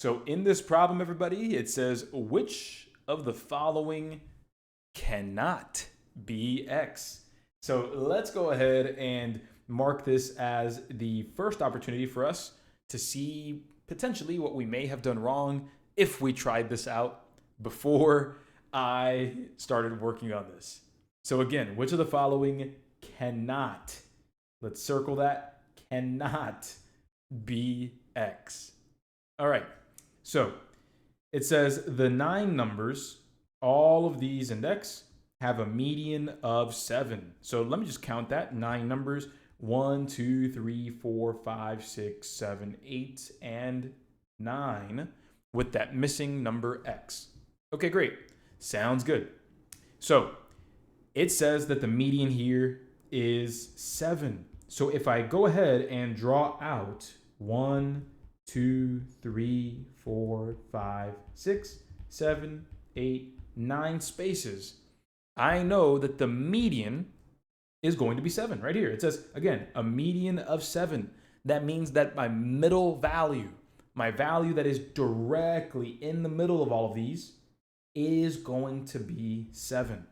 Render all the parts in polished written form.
So in this problem, everybody, it says, which of the following cannot be x? So let's go ahead and mark this as the first opportunity for us to see potentially what we may have done wrong if we tried this out before I started working on this. So again, which of the following cannot, let's circle that, cannot be x? All right, so it says the 9 numbers, all of these in x, have a median of 7. So let me just count that. 9 numbers, 1, 2, 3, 4, 5, 6, 7, 8, and 9 with that missing number x. Okay, great. Sounds good. So it says that the median here is 7. So if I go ahead and draw out 1, 2, 3, 4, 5, 6, 7, 8, 9 spaces, I know that the median is going to be 7 right here. It says, again, a median of 7. That means that my middle value, my value that is directly in the middle of all of these, is going to be 7.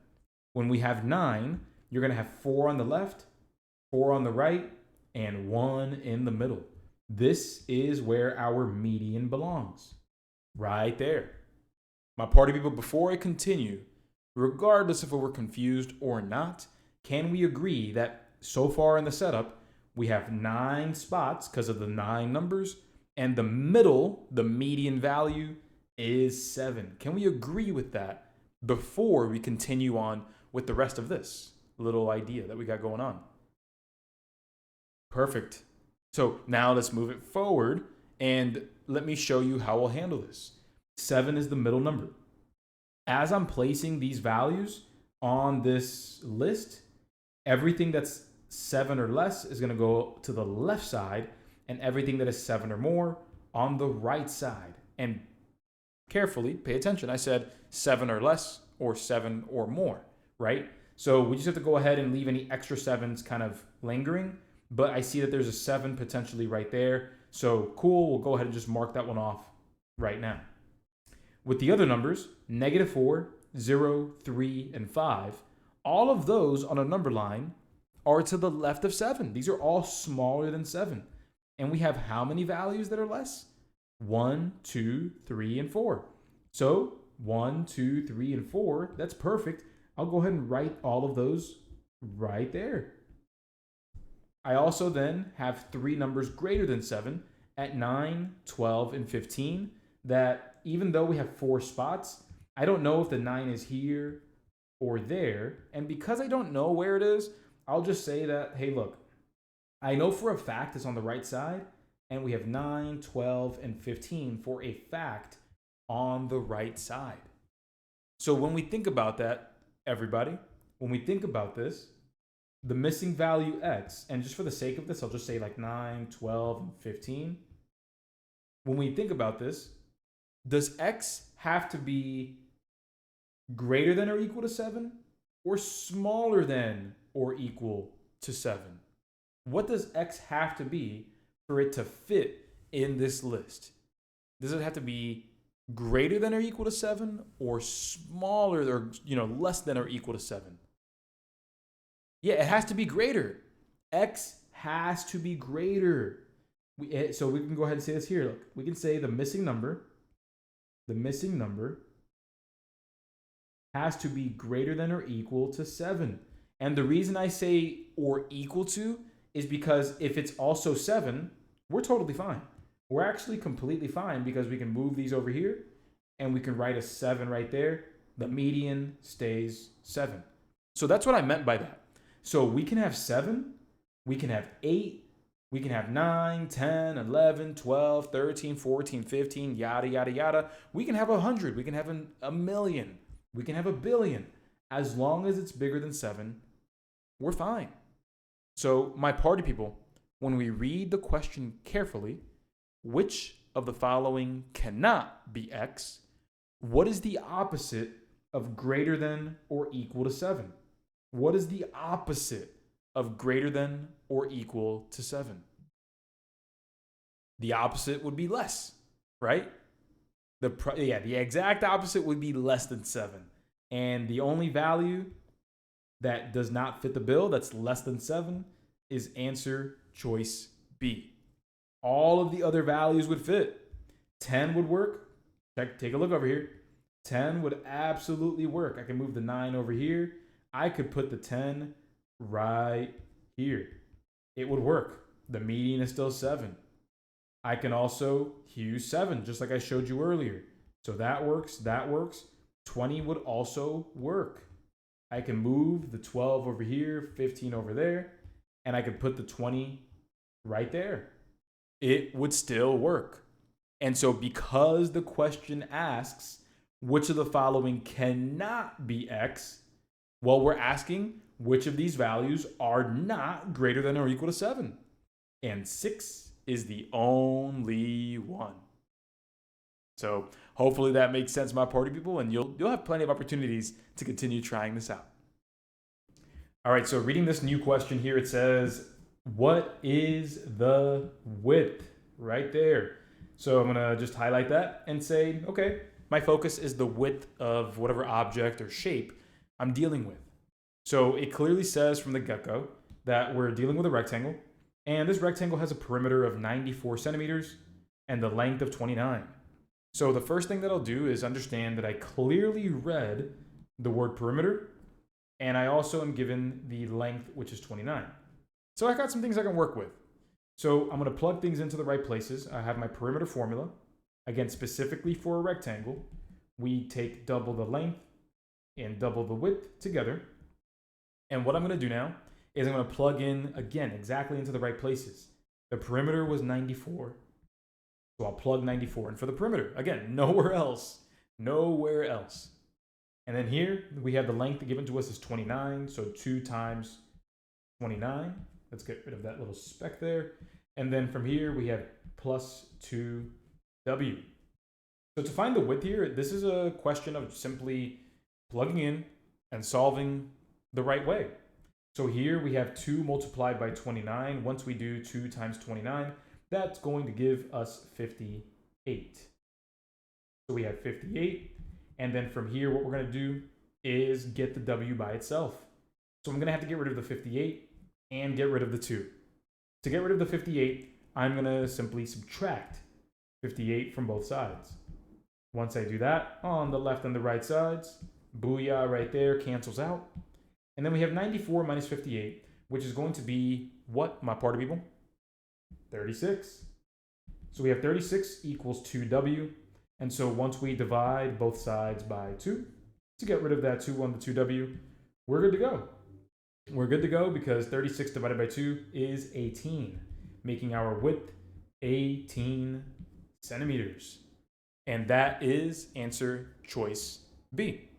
When we have 9, you're going to have 4 on the left, 4 on the right, and 1 in the middle. This is where our median belongs, right there. My party people, before I continue, regardless if we're confused or not, can we agree that so far in the setup, we have 9 spots because of the 9 numbers, and the middle, the median value, is 7. Can we agree with that before we continue on with the rest of this little idea that we got going on? Perfect. So now let's move it forward and let me show you how we'll handle this. 7 is the middle number. As I'm placing these values on this list, everything that's 7 or less is going to go to the left side, and everything that is 7 or more on the right side. And carefully pay attention. I said 7 or less or 7 or more, right? So we just have to go ahead and leave any extra 7s kind of lingering. But I see that there's a 7 potentially right there. So cool, we'll go ahead and just mark that one off right now. With the other numbers, -4, 0, 3, and 5, all of those on a number line are to the left of 7. These are all smaller than 7. And we have how many values that are less? 1, 2, 3, and 4. So 1, 2, 3, and 4, that's perfect. I'll go ahead and write all of those right there. I also then have 3 numbers greater than 7 at 9, 12, and 15 that even though we have 4 spots, I don't know if the 9 is here or there. And because I don't know where it is, I'll just say that, hey, look, I know for a fact it's on the right side, and we have 9, 12, and 15 for a fact on the right side. So when we think about that, everybody, when we think about this, the missing value x, and just for the sake of this, I'll just say like 9, 12, and 15. When we think about this, does x have to be greater than or equal to 7 or smaller than or equal to 7? What does x have to be for it to fit in this list? Does it have to be greater than or equal to 7 or smaller or less than or equal to 7? Yeah, it has to be greater. X has to be greater. So we can go ahead and say this here. Look, we can say the missing number has to be greater than or equal to 7. And the reason I say or equal to is because if it's also 7, we're totally fine. We're actually completely fine because we can move these over here and we can write a 7 right there. The median stays 7. So that's what I meant by that. So we can have 7, we can have 8, we can have 9, 10, 11, 12, 13, 14, 15, yada, yada, yada. We can have 100, we can have a million, we can have a billion. As long as it's bigger than 7, we're fine. So my party people, when we read the question carefully, which of the following cannot be x, what is the opposite of greater than or equal to 7? What is the opposite of greater than or equal to 7? The opposite would be less, right? The exact opposite would be less than 7. And the only value that does not fit the bill, that's less than 7, is answer choice B. All of the other values would fit. 10 would work. Take a look over here. 10 would absolutely work. I can move the 9 over here. I could put the 10 right here. It would work. The median is still 7. I can also use 7, just like I showed you earlier. So that works, that works. 20 would also work. I can move the 12 over here, 15 over there, and I could put the 20 right there. It would still work. And so because the question asks, which of the following cannot be X, well, we're asking which of these values are not greater than or equal to 7. And 6 is the only one. So hopefully that makes sense, my party people, and you'll have plenty of opportunities to continue trying this out. All right, so reading this new question here, it says, what is the width? Right there. So I'm gonna just highlight that and say, okay, my focus is the width of whatever object or shape I'm dealing with. So it clearly says from the get-go that we're dealing with a rectangle, and this rectangle has a perimeter of 94 centimeters and the length of 29. So the first thing that I'll do is understand that I clearly read the word perimeter, and I also am given the length, which is 29. So I got some things I can work with. So I'm going to plug things into the right places. I have my perimeter formula. Again, specifically for a rectangle, we take double the length and double the width together. And what I'm going to do now is I'm going to plug in, again, exactly into the right places. The perimeter was 94. So I'll plug 94 in for the perimeter. Again, nowhere else. Nowhere else. And then here we have the length given to us is 29. So 2 times 29. Let's get rid of that little speck there. And then from here we have plus 2w. So to find the width here, this is a question of simply plugging in and solving the right way. So here we have 2 multiplied by 29. Once we do 2 times 29, that's going to give us 58. So we have 58. And then from here, what we're going to do is get the w by itself. So I'm going to have to get rid of the 58 and get rid of the 2. To get rid of the 58, I'm going to simply subtract 58 from both sides. Once I do that, on the left and the right sides, booyah right there, cancels out. And then we have 94 minus 58, which is going to be what, my party people? 36. So we have 36 equals 2w. And so once we divide both sides by 2, to get rid of that 2 on the 2w, we're good to go. We're good to go because 36 divided by 2 is 18, making our width 18 centimeters. And that is answer choice B.